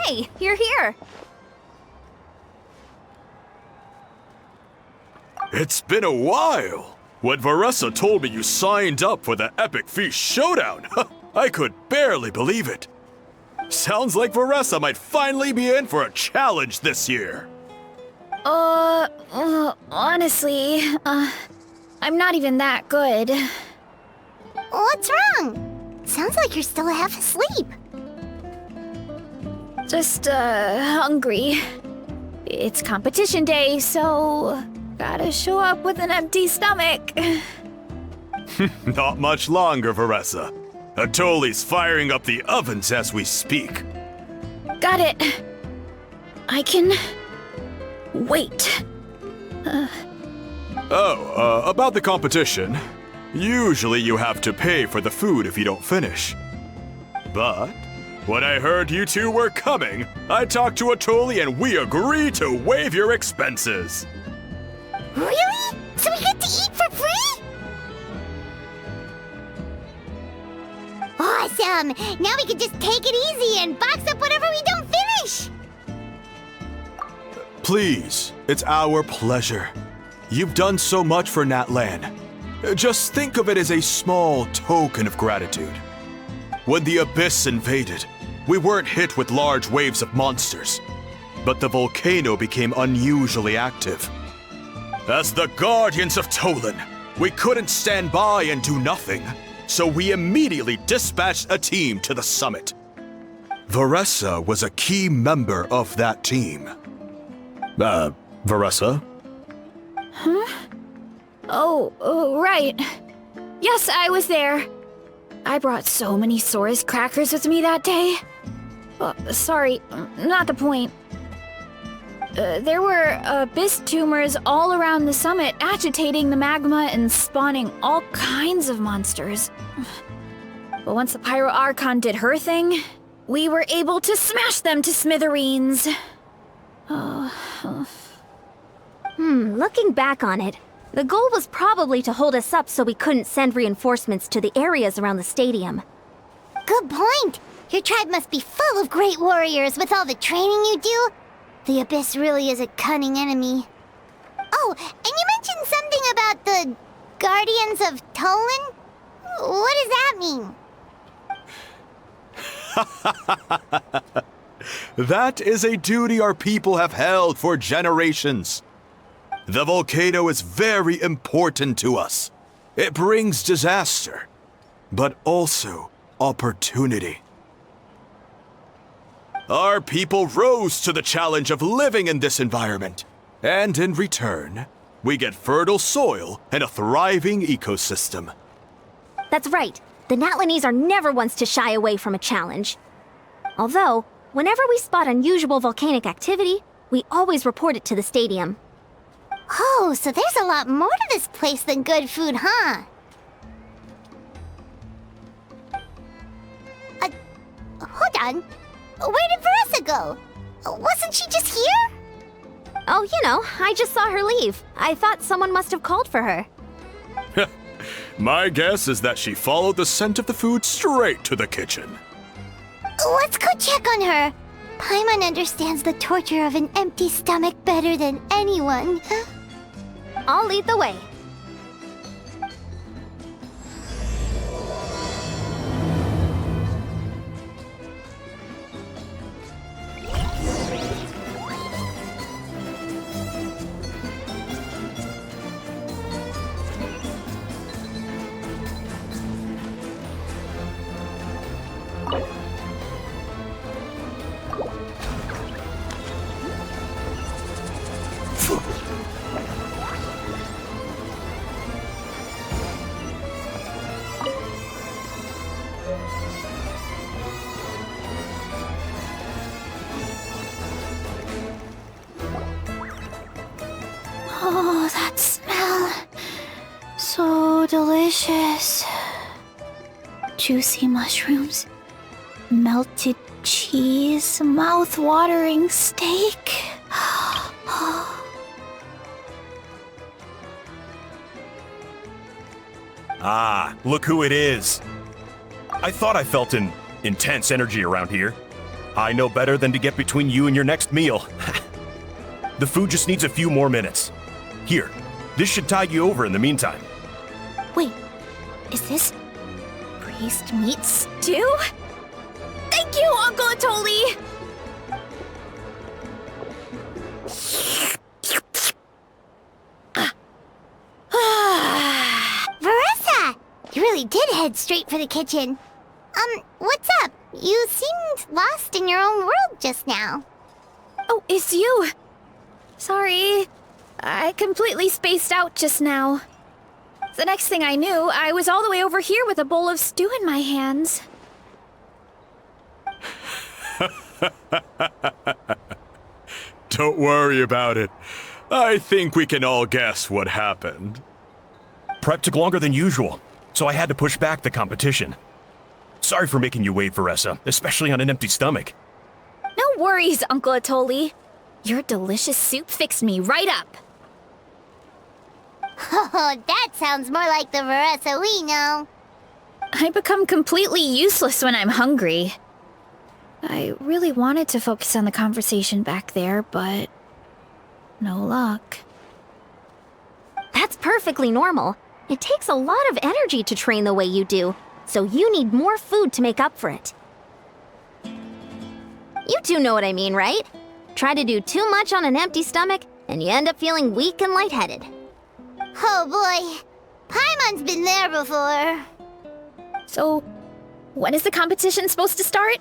Hey, you're here. It's been a while. When Varessa told me you signed up for the Epic Feast Showdown, I could barely believe it. Sounds like Varessa might finally be in for a challenge this year. Honestly, I'm not even that good. What's wrong? Sounds like you're still half asleep. Just, hungry. It's competition day, so gotta show up with an empty stomach. Not much longer, Varessa. Atoli's firing up the ovens as we speak. Got it. I can wait. About the competition. Usually you have to pay for the food if you don't finish. But when I heard you two were coming, I talked to Atoli and we agreed to waive your expenses. Really? So we get to eat for free? Awesome! Now we can just take it easy and box up whatever we don't finish! Please, it's our pleasure. You've done so much for Natlan. Just think of it as a small token of gratitude. When the Abyss invaded, we weren't hit with large waves of monsters, but the volcano became unusually active. As the Guardians of Tolan, we couldn't stand by and do nothing, so we immediately dispatched a team to the summit. Varessa was a key member of that team. Varessa? Huh? Oh, right. Yes, I was there. I brought so many Saurus crackers with me that day. Sorry, not the point. There were abyss tumors all around the summit, agitating the magma and spawning all kinds of monsters. But once the Pyro Archon did her thing, we were able to smash them to smithereens. Looking back on it, the goal was probably to hold us up so we couldn't send reinforcements to the areas around the stadium. Good point! Your tribe must be full of great warriors with all the training you do. The Abyss really is a cunning enemy. Oh, and you mentioned something about the Guardians of Tolan? What does that mean? That is a duty our people have held for generations. The volcano is very important to us. It brings disaster, but also opportunity. Our people rose to the challenge of living in this environment, and in return, we get fertile soil and a thriving ecosystem. That's right. The Natlanese are never ones to shy away from a challenge. Although, whenever we spot unusual volcanic activity, we always report it to the stadium. Oh, so there's a lot more to this place than good food, huh? Hold on. Where did Varessa go? Wasn't she just here? Oh, I just saw her leave. I thought someone must have called for her. My guess is that she followed the scent of the food straight to the kitchen. Let's go check on her. Paimon understands the torture of an empty stomach better than anyone. I'll lead the way. Oh, that smell. So delicious. Juicy mushrooms, melted cheese, mouth-watering steak. Ah, look who it is. I thought I felt an intense energy around here. I know better than to get between you and your next meal. The food just needs a few more minutes. Here, this should tide you over in the meantime. Wait, is this priest meat stew? Thank you, Uncle Atoli! Veressa! You really did head straight for the kitchen. What's up? You seemed lost in your own world just now. Oh, it's you. Sorry. I completely spaced out just now. The next thing I knew, I was all the way over here with a bowl of stew in my hands. Don't worry about it. I think we can all guess what happened. Prep took longer than usual, so I had to push back the competition. Sorry for making you wait, Veressa, especially on an empty stomach. No worries, Uncle Atoli. Your delicious soup fixed me right up. Oh, that sounds more like the Veressa we know. I become completely useless when I'm hungry. I really wanted to focus on the conversation back there, but no luck. That's perfectly normal. It takes a lot of energy to train the way you do, so you need more food to make up for it. You two know what I mean, right? Try to do too much on an empty stomach, and you end up feeling weak and lightheaded. Oh boy, Paimon's been there before. So, when is the competition supposed to start?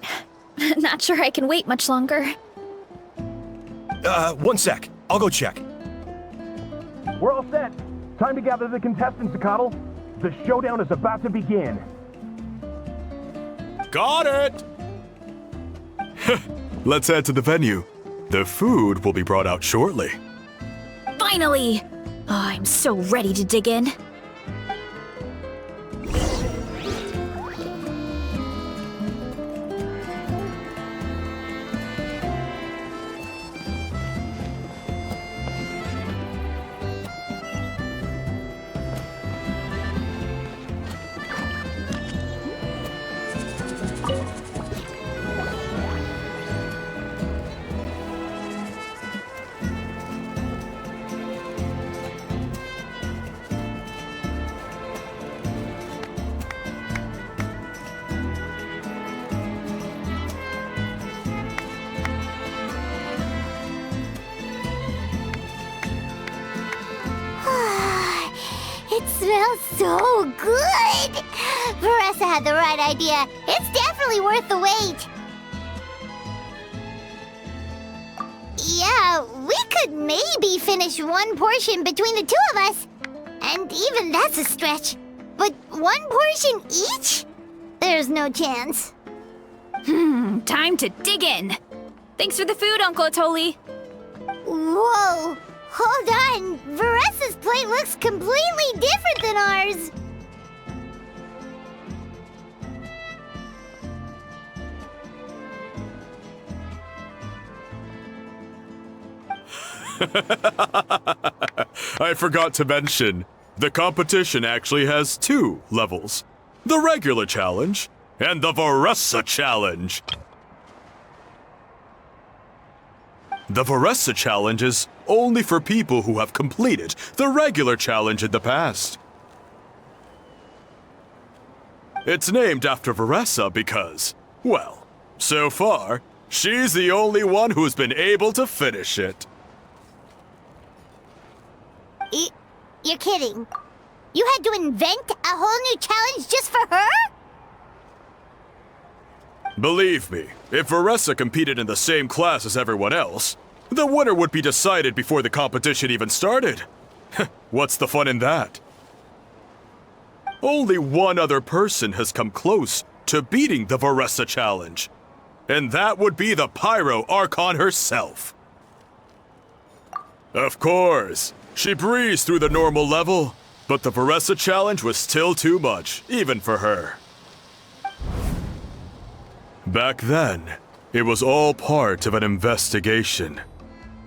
Not sure I can wait much longer. 1 sec. I'll go check. We're all set. Time to gather the contestants, Chronicle. The showdown is about to begin. Got it! Let's head to the venue. The food will be brought out shortly. Finally! Oh, I'm so ready to dig in. It smells so good! Veressa had the right idea. It's definitely worth the wait. Yeah, we could maybe finish one portion between the two of us. And even that's a stretch. But one portion each? There's no chance. Time to dig in. Thanks for the food, Uncle Atoli. Whoa! Hold on! Veressa's plate looks completely different than ours! I forgot to mention, the competition actually has 2 levels. The regular challenge and the Veressa challenge. The Veressa challenge is only for people who have completed the regular challenge in the past. It's named after Veressa because, well, so far, she's the only one who's been able to finish it. You're kidding. You had to invent a whole new challenge just for her? Believe me, if Veressa competed in the same class as everyone else, the winner would be decided before the competition even started. What's the fun in that? Only one other person has come close to beating the Veressa challenge, and that would be the Pyro Archon herself. Of course, she breezed through the normal level, but the Veressa challenge was still too much, even for her. Back then, it was all part of an investigation.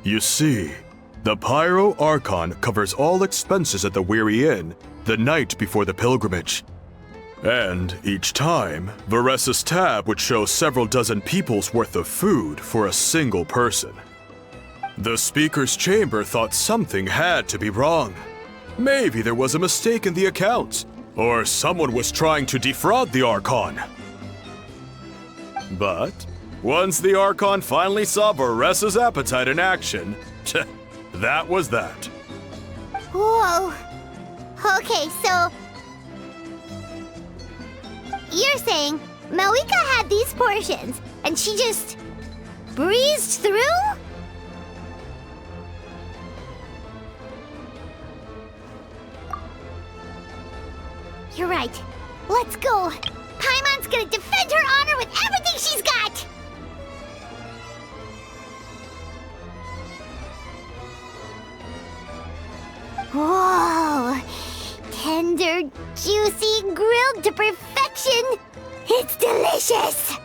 You see, the Pyro Archon covers all expenses at the Weary Inn the night before the pilgrimage. And each time, Varessa's tab would show several dozen people's worth of food for a single person. The speaker's chamber thought something had to be wrong. Maybe there was a mistake in the accounts, or someone was trying to defraud the Archon. But once the Archon finally saw Varessa's appetite in action, that was that. Whoa. Okay, so you're saying Malika had these portions and she just breezed through? You're right. Let's go. Paimon's gonna defend her honor with everything she's got! Whoa! Tender, juicy, grilled to perfection! It's delicious!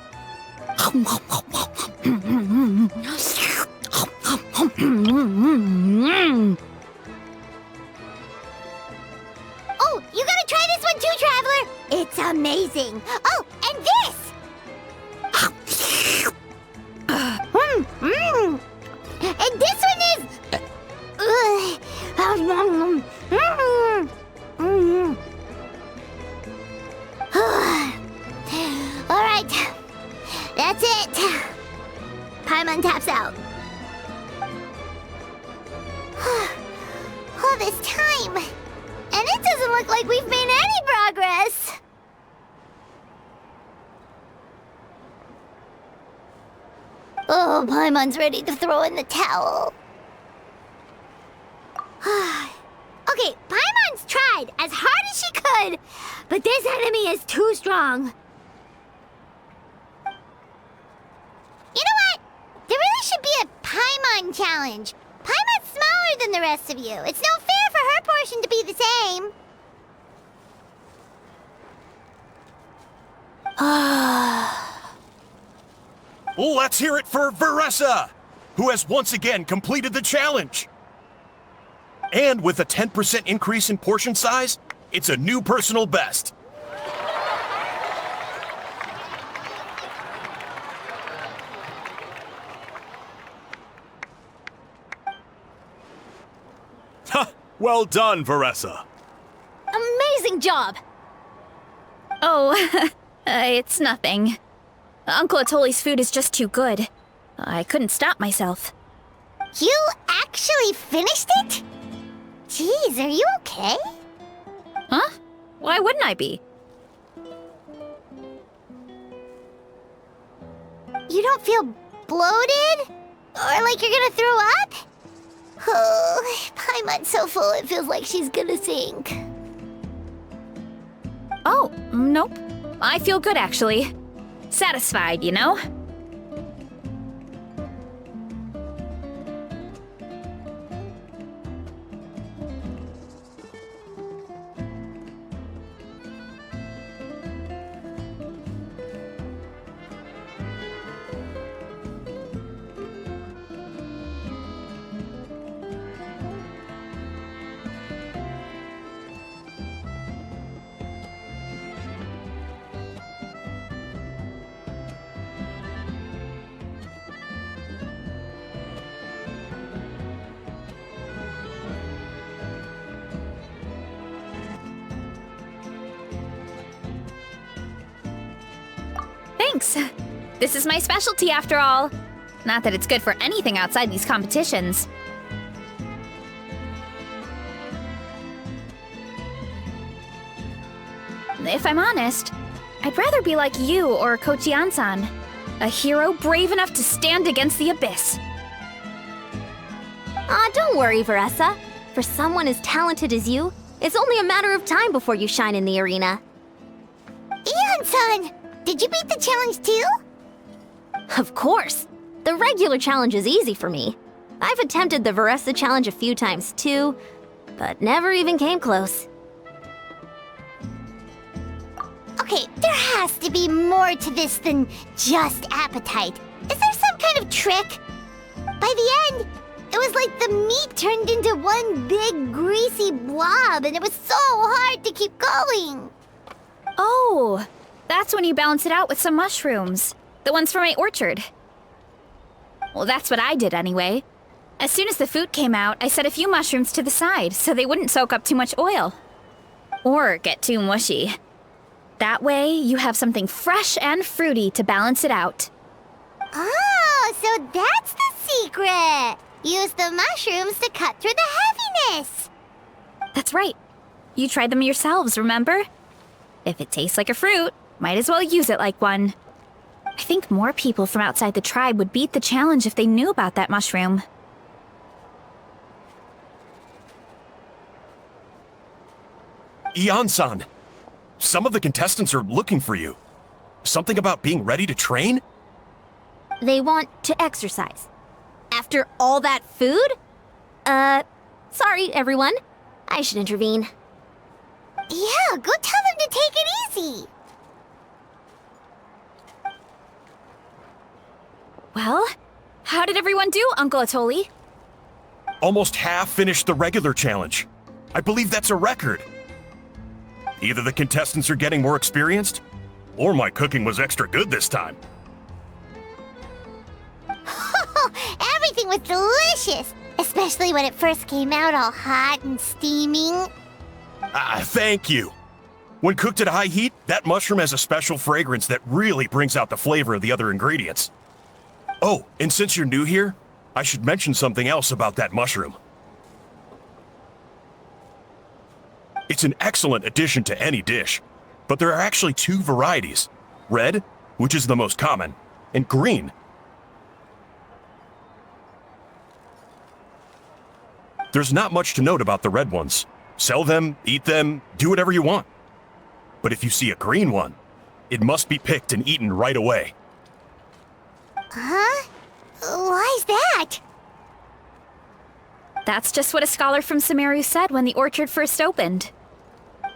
Oh, you gotta try this one too, Traveler! It's amazing! Oh, and this! And this one is... Alright, that's it. Paimon taps out. All this time, and it doesn't look like we've made any progress. Oh, Paimon's ready to throw in the towel. Okay, Paimon's tried as hard as she could, but this enemy is too strong. You know what? There really should be a Paimon challenge. Paimon's smaller than the rest of you. It's no fair for her portion to be the same. Let's hear it for Varessa, who has once again completed the challenge. And with a 10% increase in portion size, it's a new personal best. Ha! Well done, Varessa. Amazing job! Oh, it's nothing. Uncle Atoli's food is just too good. I couldn't stop myself. You actually finished it? Jeez, are you okay? Huh? Why wouldn't I be? You don't feel bloated? Or like you're gonna throw up? Oh, Paimon's so full it feels like she's gonna sink. Oh, nope. I feel good, actually. Satisfied, you know? Thanks. This is my specialty after all. Not that it's good for anything outside these competitions. If I'm honest, I'd rather be like you or Kochian-san. A hero brave enough to stand against the abyss. Don't worry, Varessa. For someone as talented as you, it's only a matter of time before you shine in the arena. Ian-san, did you beat the challenge too? Of course! The regular challenge is easy for me. I've attempted the Varessa challenge a few times too, but never even came close. Okay, there has to be more to this than just appetite. Is there some kind of trick? By the end, it was like the meat turned into one big greasy blob and it was so hard to keep going. Oh, that's when you balance it out with some mushrooms. The ones from my orchard. Well, that's what I did anyway. As soon as the food came out, I set a few mushrooms to the side so they wouldn't soak up too much oil. Or get too mushy. That way, you have something fresh and fruity to balance it out. Oh, so that's the secret! Use the mushrooms to cut through the heaviness! That's right. You tried them yourselves, remember? If it tastes like a fruit, might as well use it like one. I think more people from outside the tribe would beat the challenge if they knew about that mushroom. Ian-san, some of the contestants are looking for you. Something about being ready to train? They want to exercise. After all that food? Sorry, everyone. I should intervene. Yeah, go tell them to take it easy! Well, how did everyone do, Uncle Atoli? Almost half finished the regular challenge. I believe that's a record. Either the contestants are getting more experienced, or my cooking was extra good this time. Everything was delicious! Especially when it first came out all hot and steaming. Thank you. When cooked at high heat, that mushroom has a special fragrance that really brings out the flavor of the other ingredients. Oh, and since you're new here, I should mention something else about that mushroom. It's an excellent addition to any dish, but there are actually two varieties. Red, which is the most common, and green. There's not much to note about the red ones. Sell them, eat them, do whatever you want. But if you see a green one, it must be picked and eaten right away. Huh? Why's that? That's just what a scholar from Sumeru said when the orchard first opened.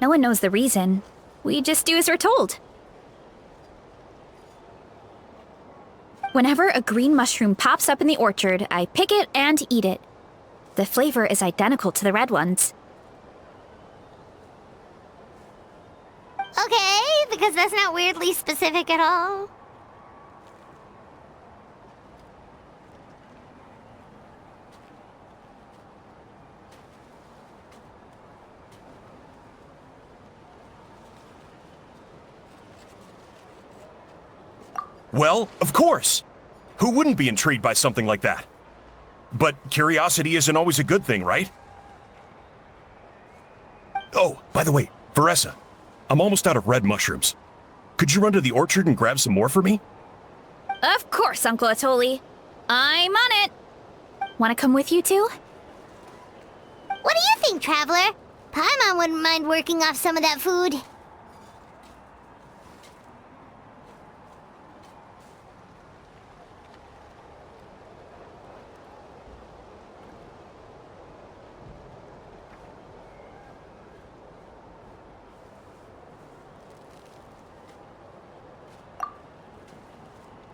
No one knows the reason. We just do as we're told. Whenever a green mushroom pops up in the orchard, I pick it and eat it. The flavor is identical to the red ones. Okay, because that's not weirdly specific at all. Well, of course. Who wouldn't be intrigued by something like that? But curiosity isn't always a good thing, right? Oh, by the way, Veressa, I'm almost out of red mushrooms. Could you run to the orchard and grab some more for me? Of course, Uncle Atoli. I'm on it. Want to come with you too? What do you think, Traveler? Paimon wouldn't mind working off some of that food.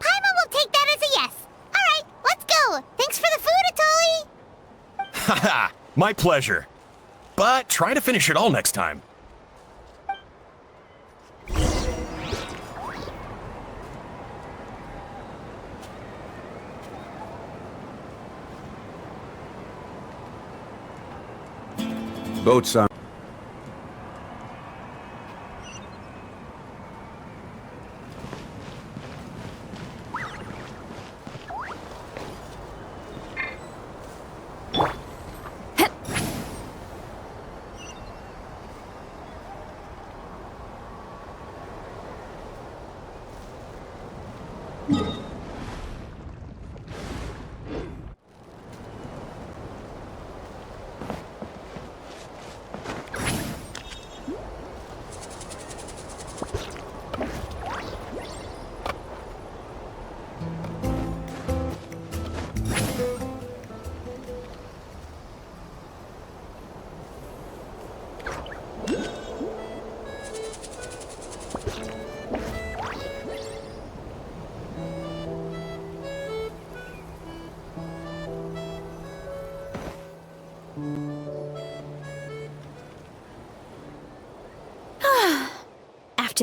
Paimon will take that as a yes. All right, let's go. Thanks for the food, Atoli. Haha, my pleasure. But try to finish it all next time. Boats on.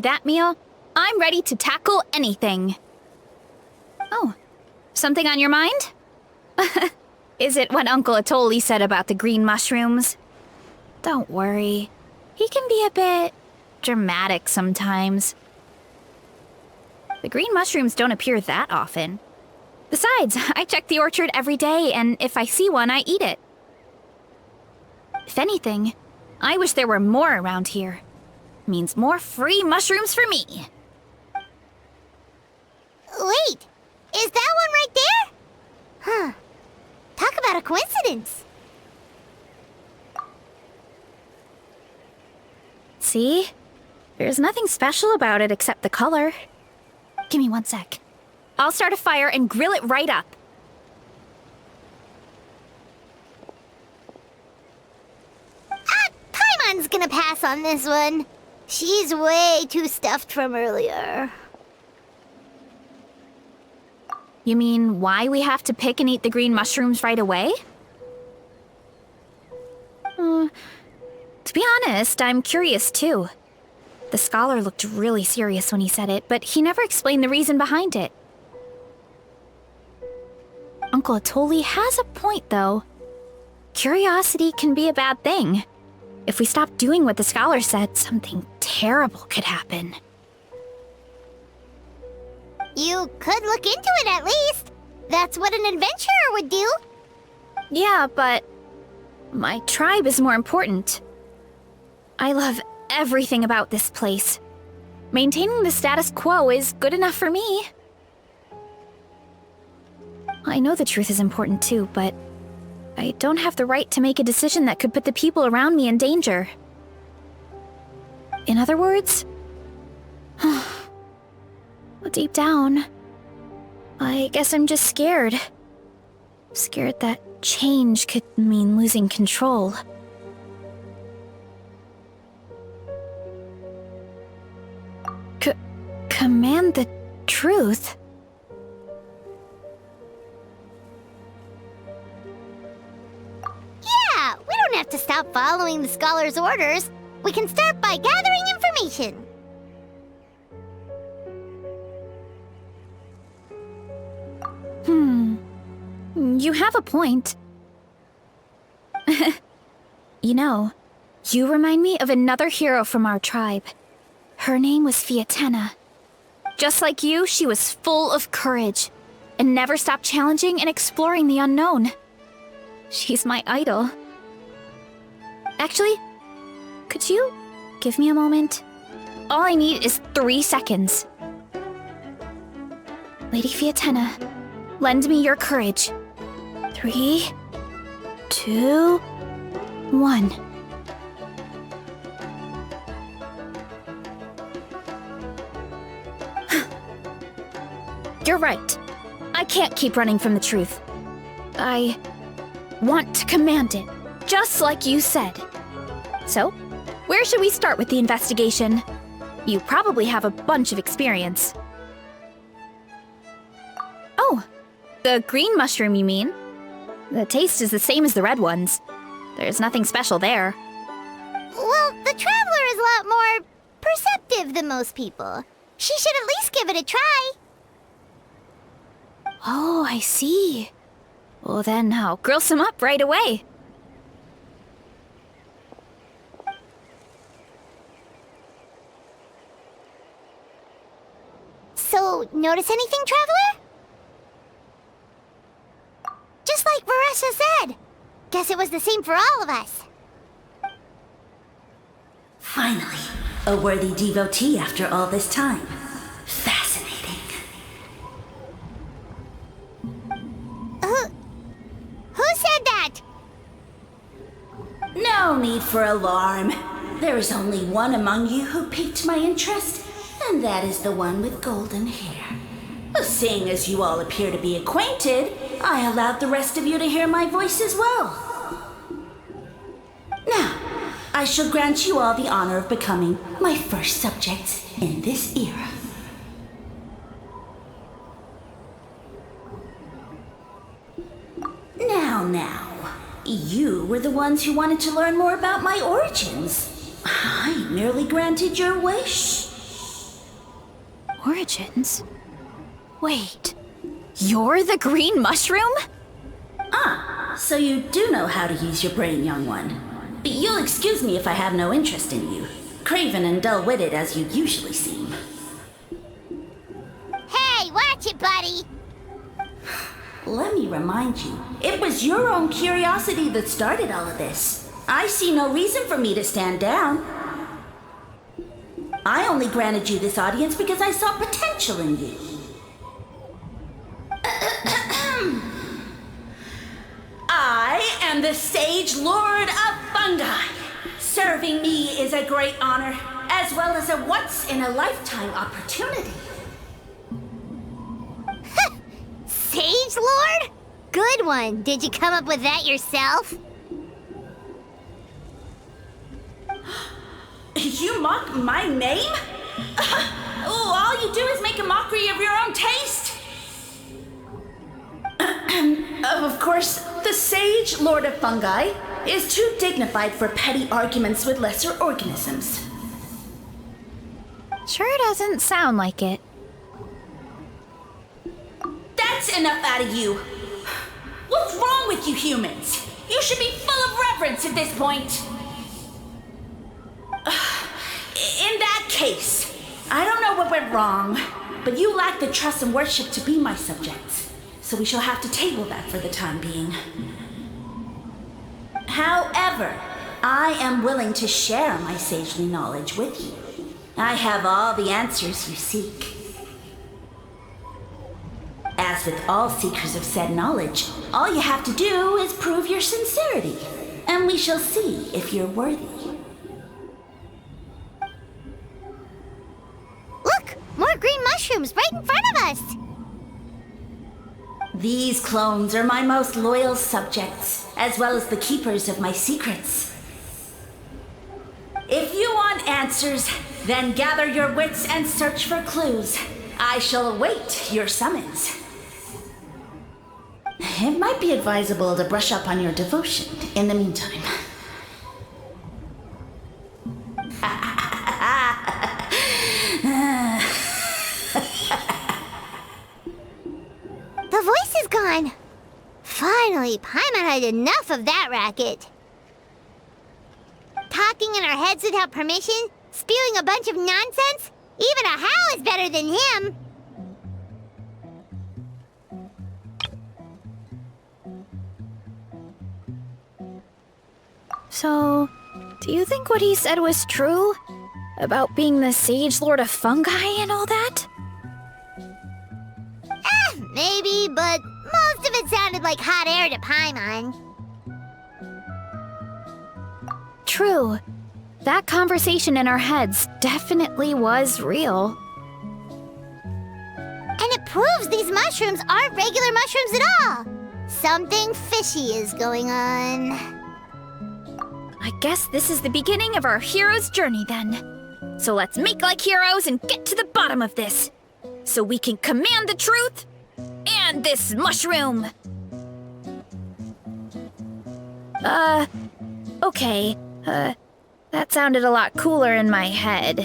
to that meal, I'm ready to tackle anything. Oh, something on your mind? Is it what Uncle Atoli said about the green mushrooms? Don't worry. He can be a bit dramatic sometimes. The green mushrooms don't appear that often. Besides, I check the orchard every day, and if I see one, I eat it. If anything, I wish there were more around here. Means more free mushrooms for me. Wait, is that one right there? Huh. Talk about a coincidence. See? There's nothing special about it except the color. Give me 1 sec. I'll start a fire and grill it right up. Paimon's gonna pass on this one. She's way too stuffed from earlier. You mean why we have to pick and eat the green mushrooms right away? To be honest, I'm curious too. The scholar looked really serious when he said it, but he never explained the reason behind it. Uncle Atoli has a point, though. Curiosity can be a bad thing. If we stop doing what the scholar said, something terrible could happen. You could look into it at least. That's what an adventurer would do. Yeah, but my tribe is more important. I love everything about this place. Maintaining the status quo is good enough for me. I know the truth is important too, but I don't have the right to make a decision that could put the people around me in danger. In other words, deep down, I guess I'm just scared. Scared that change could mean losing control. Command the truth? Yeah, we don't have to stop following the scholar's orders. We can start by gathering information. You have a point. You know, you remind me of another hero from our tribe. Her name was Fiatena. Just like you, she was full of courage and never stopped challenging and exploring the unknown. She's my idol. Actually, could you give me a moment? All I need is 3 seconds. Lady Fiatena, lend me your courage. 3, 2, 1. You're right. I can't keep running from the truth. I want to command it, just like you said. So, where should we start with the investigation? You probably have a bunch of experience. Oh, the green mushroom, you mean? The taste is the same as the red ones. There's nothing special there. Well, the traveler is a lot more perceptive than most people. She should at least give it a try. Oh, I see. Well then, I'll grill some up right away. So, notice anything, traveler? Just like Veressa said. Guess it was the same for all of us. Finally, a worthy devotee after all this time. Fascinating. Who said that? No need for alarm. There is only one among you who piqued my interest, and that is the one with golden hair. Seeing as you all appear to be acquainted, I allowed the rest of you to hear my voice as well. Now, I shall grant you all the honor of becoming my first subjects in this era. Now, you were the ones who wanted to learn more about my origins. I merely granted your wish. origins? Wait, you're the green mushroom? So you do know how to use your brain, young one. But you'll excuse me if I have no interest in you, craven and dull-witted as you usually seem. Hey, watch it, buddy! Let me remind you, it was your own curiosity that started all of this. I see no reason for me to stand down. I only granted you this audience because I saw potential in you. I am the Sage Lord of Fungi. Serving me is a great honor, as well as a once-in-a-lifetime opportunity. Sage Lord? Good one. Did you come up with that yourself? You mock my name? All you do is make a mockery of your own taste. Of course, the Sage Lord of Fungi is too dignified for petty arguments with lesser organisms. Sure doesn't sound like it. That's enough out of you. What's wrong with you humans? You should be full of reverence at this point. In that case, I don't know what went wrong, but you lack the trust and worship to be my subjects, so we shall have to table that for the time being. However, I am willing to share my sagely knowledge with you. I have all the answers you seek. As with all seekers of said knowledge, all you have to do is prove your sincerity, and we shall see if you're worthy. Look! More green mushrooms right in front of us! These clones are my most loyal subjects, as well as the keepers of my secrets. If you want answers, then gather your wits and search for clues. I shall await your summons. It might be advisable to brush up on your devotion in the meantime. The voice is gone. Finally, Paimon had enough of that racket. Talking in our heads without permission, spewing a bunch of nonsense. Even a Hal is better than him. So, do you think what he said was true? About being the Sage Lord of Fungi and all that? Maybe, but most of it sounded like hot air to Paimon. True. That conversation in our heads definitely was real. And it proves these mushrooms aren't regular mushrooms at all. Something fishy is going on. I guess this is the beginning of our hero's journey then. So let's make like heroes and get to the bottom of this. So we can command the truth and this mushroom. Okay. That sounded a lot cooler in my head.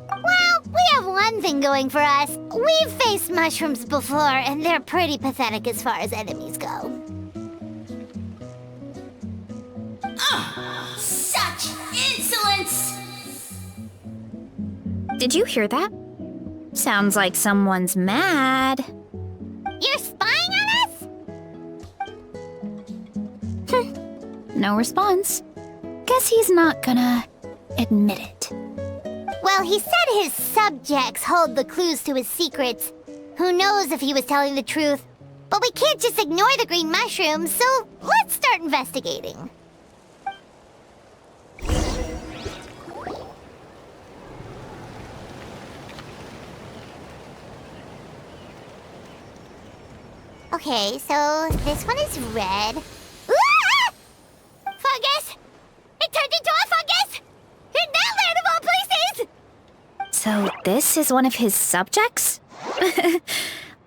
Well, we have one thing going for us. We've faced mushrooms before, and they're pretty pathetic as far as enemies go. Such insolence! Did you hear that? Sounds like someone's mad. You're spying on us? No response. Guess he's not gonna admit it. Well, he said his subjects hold the clues to his secrets. Who knows if he was telling the truth? But we can't just ignore the green mushrooms, so let's start investigating. Okay, so this one is red. Ah! Fungus! It turned into a fungus! In that land of all places! So this is one of his subjects?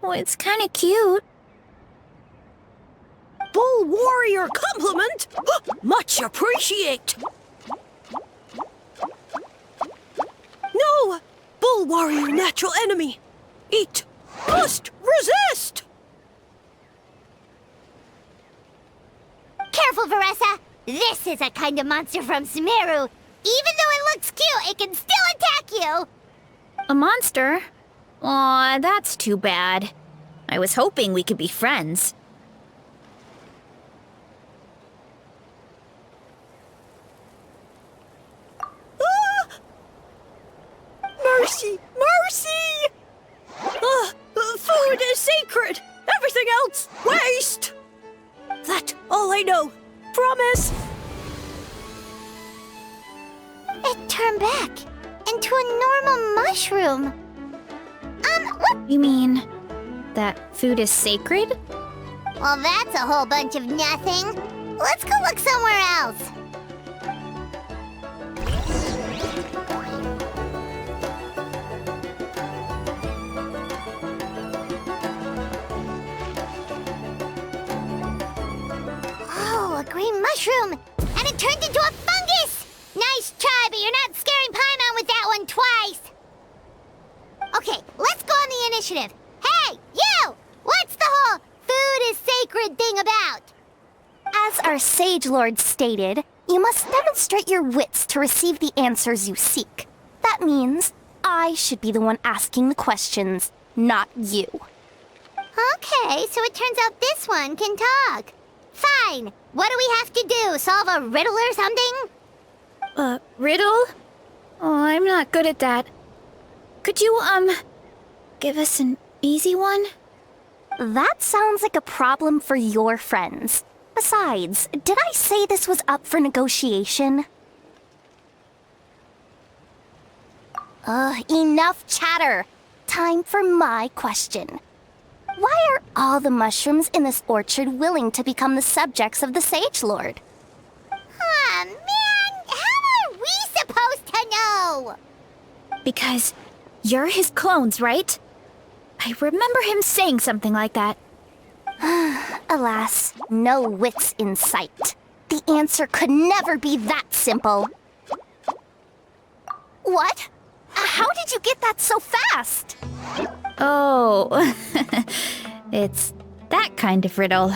Well, it's kind of cute. Bull warrior compliment! Much appreciate! No! bull warrior natural enemy. Eat must resist! Careful, Veressa! This is a kind of monster from Sumeru. Even though it looks cute, it can still attack you! A monster? Aw, that's too bad. I was hoping we could be friends. Ah! Mercy! Mercy! Food is sacred! Everything else, waste! That's all I know. Promise! It turned back into a normal mushroom. What? You mean that food is sacred? Well, that's a whole bunch of nothing. Let's go look somewhere else. Oh, a green mushroom! And it turned into a fungus! Nice try, but you're not scaring Paimon with that one twice! Okay, let's go on the initiative. Hey, you! What's the whole food is sacred thing about? As our Sage Lord stated, you must demonstrate your wits to receive the answers you seek. That means I should be the one asking the questions, not you. Okay, so it turns out this one can talk. Fine. What do we have to do? Solve a riddle or something? Riddle? Oh, I'm not good at that. Could you, give us an easy one? That sounds like a problem for your friends. Besides, did I say this was up for negotiation? Enough chatter. Time for my question. Why are all the mushrooms in this orchard willing to become the subjects of the Sage Lord? Aw, man! How are we supposed to know? Because you're his clones, right? I remember him saying something like that. Alas, no wits in sight. The answer could never be that simple. What? How did you get that so fast? Oh, it's that kind of riddle.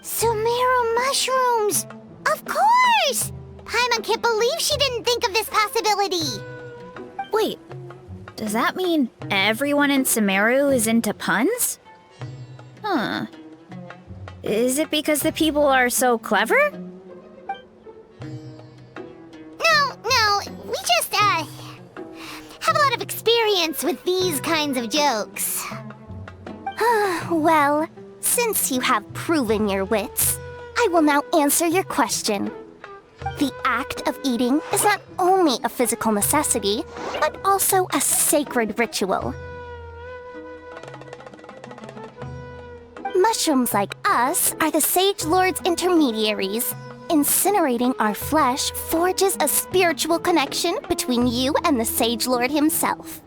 Sumeru mushrooms! Of course! Paimon can't believe she didn't think of this possibility. Wait, does that mean everyone in Sumeru is into puns? Huh. Is it because the people are so clever? No, we just, have a lot of experience with these kinds of jokes. Well, since you have proven your wits, I will now answer your question. The act of eating is not only a physical necessity, but also a sacred ritual. Mushrooms like us are the Sage Lord's intermediaries. Incinerating our flesh forges a spiritual connection between you and the Sage Lord himself.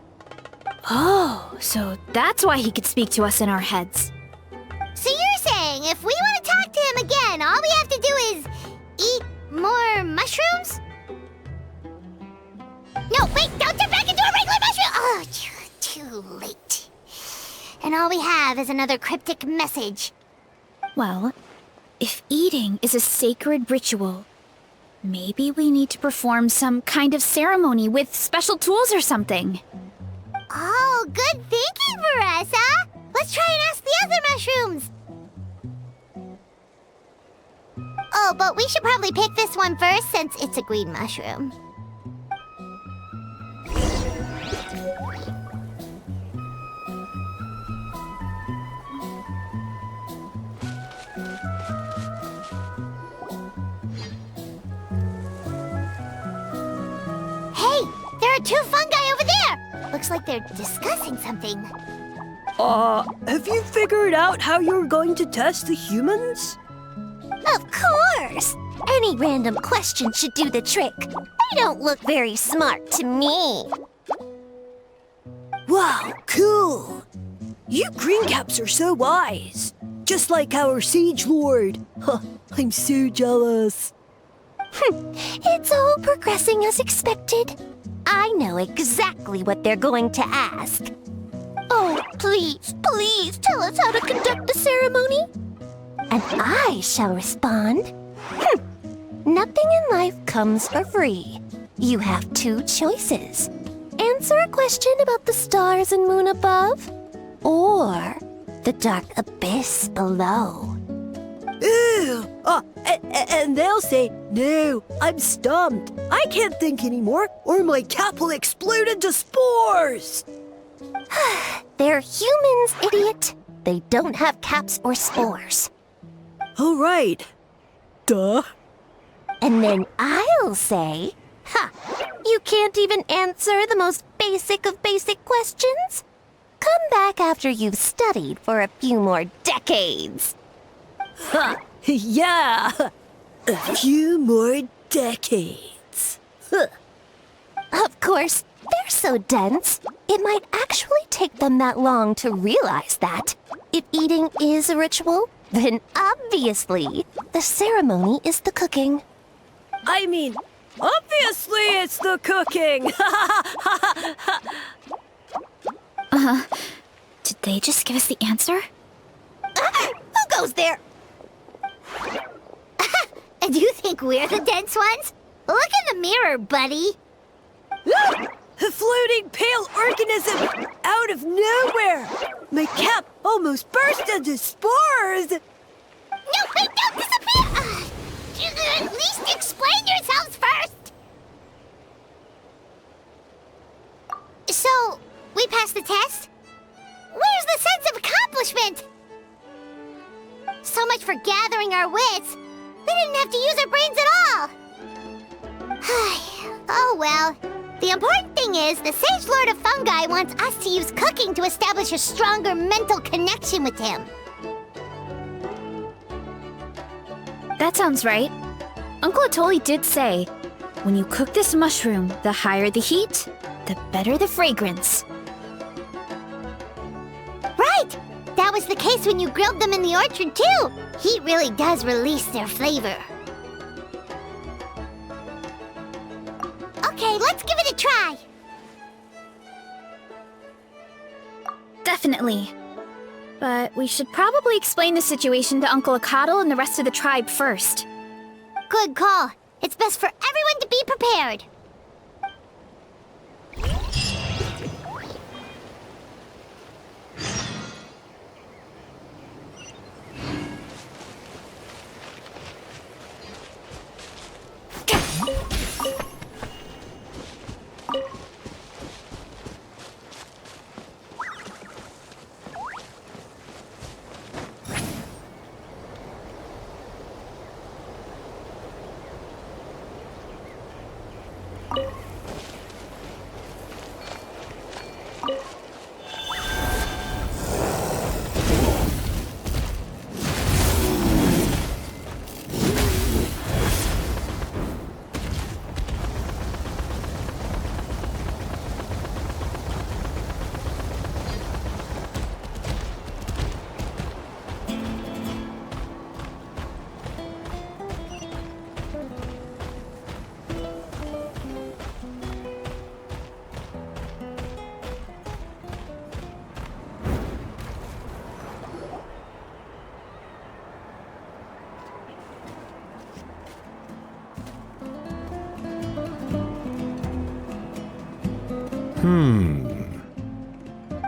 Oh, so that's why he could speak to us in our heads. So you're saying if we want to talk to him again, all we have to do is eat more mushrooms? No, wait, don't turn back into a regular mushroom! Oh, too late. And all we have is another cryptic message. Well, if eating is a sacred ritual, maybe we need to perform some kind of ceremony with special tools or something. Oh, good thinking, Veressa! Let's try and ask the other mushrooms! Oh, but we should probably pick this one first since it's a green mushroom. Hey, there are two fungi over there! Looks like they're discussing something. Have you figured out how you're going to test the humans? Of course! Any random question should do the trick. They don't look very smart to me. Wow, cool! You greencaps are so wise. Just like our Sage Lord. Huh, I'm so jealous. It's all progressing as expected. I know exactly what they're going to ask. Oh, please, please tell us how to conduct the ceremony. And I shall respond, nothing in life comes for free. You have two choices. Answer a question about the stars and moon above, or the dark abyss below. Ew! And they'll say, no, I'm stumped. I can't think anymore, or my cap will explode into spores. They're humans, idiot. They don't have caps or spores. All right. Duh. And then I'll say, you can't even answer the most basic of basic questions? Come back after you've studied for a few more decades. Ha! Yeah! A few more decades. Huh. Of course, they're so dense, it might actually take them that long to realize that. If eating is a ritual, then obviously the ceremony is the cooking. I mean, obviously it's the cooking! Did they just give us the answer? Who goes there? Do you think we're the dense ones? Look in the mirror, buddy. A floating pale organism out of nowhere! My cap almost burst into spores! No, wait, don't disappear! At least explain yourselves first! So, we passed the test? Where's the sense of accomplishment? So much for gathering our wits. We didn't have to use our brains at all. Oh well. The important thing is, the Sage Lord of Fungi wants us to use cooking to establish a stronger mental connection with him. That sounds right. Uncle Atoli did say, when you cook this mushroom, the higher the heat, the better the fragrance. Right! That was the case when you grilled them in the orchard, too. Heat really does release their flavor. Okay, let's give it a try. Definitely. But we should probably explain the situation to Uncle Akadal and the rest of the tribe first. Good call. It's best for everyone to be prepared.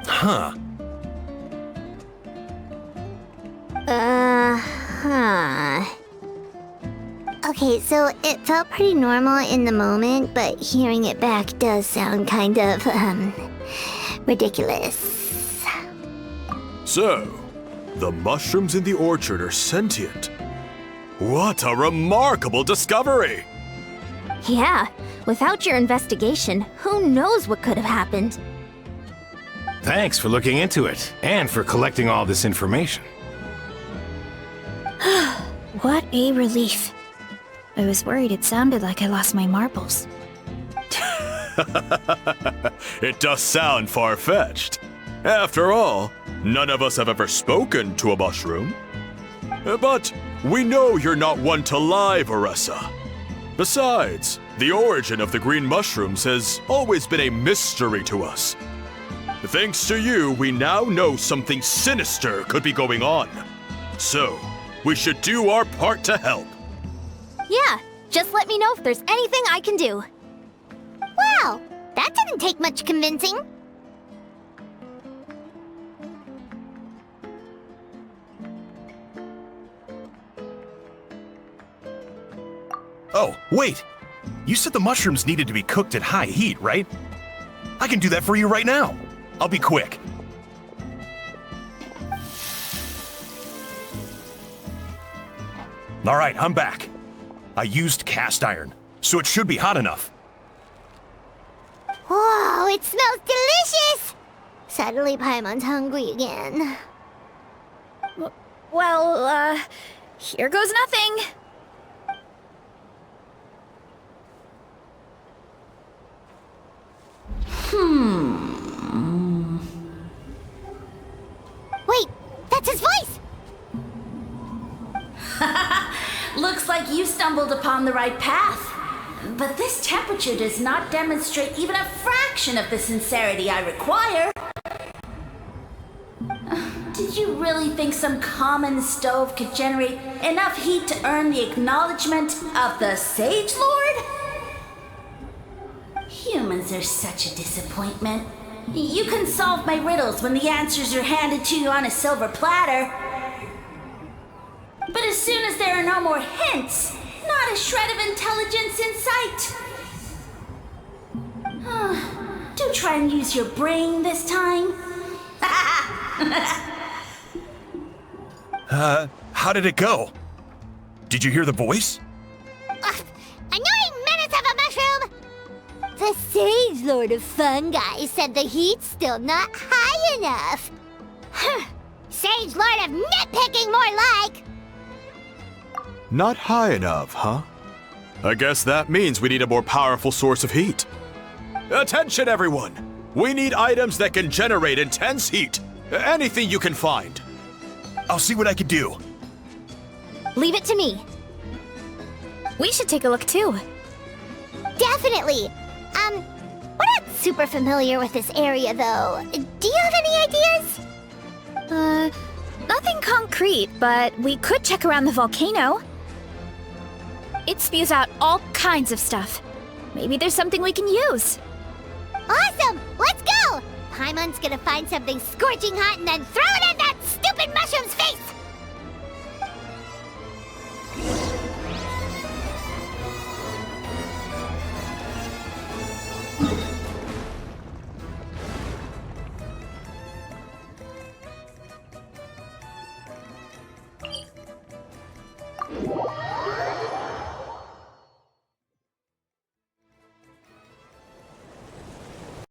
Huh. Okay, so it felt pretty normal in the moment, but hearing it back does sound kind of, ridiculous. So, the mushrooms in the orchard are sentient. What a remarkable discovery! Yeah, without your investigation, who knows what could have happened? Thanks for looking into it, and for collecting all this information. What a relief. I was worried it sounded like I lost my marbles. It does sound far-fetched. After all, none of us have ever spoken to a mushroom. But we know you're not one to lie, Veressa. Besides, The origin of the green mushrooms has always been a mystery to us. Thanks to you, we now know something sinister could be going on. So, we should do our part to help. Yeah, just let me know if there's anything I can do. Wow, that didn't take much convincing. Oh, wait! You said the mushrooms needed to be cooked at high heat, right? I can do that for you right now. I'll be quick. All right, I'm back. I used cast iron, so it should be hot enough. Whoa, it smells delicious! Suddenly Paimon's hungry again. Well, here goes nothing. Wait, that's his voice! Looks like you stumbled upon the right path. But this temperature does not demonstrate even a fraction of the sincerity I require. Did you really think some common stove could generate enough heat to earn the acknowledgement of the Sage Lord? Humans are such a disappointment. You can solve my riddles when the answers are handed to you on a silver platter. But as soon as there are no more hints, not a shred of intelligence in sight. Do try and use your brain this time. How did it go? Did you hear the voice? Annoying menace of a mushroom! The Sage Lord of Fungi said the heat's still not high enough. Sage Lord of Nitpicking, more like! Not high enough, huh? I guess that means we need a more powerful source of heat. Attention, everyone! We need items that can generate intense heat. Anything you can find. I'll see what I can do. Leave it to me. We should take a look too. Definitely! We're not super familiar with this area, though. Do you have any ideas? Nothing concrete, but we could check around the volcano. It spews out all kinds of stuff. Maybe there's something we can use. Awesome! Let's go! Paimon's gonna find something scorching hot and then throw it at that stupid mushroom's face!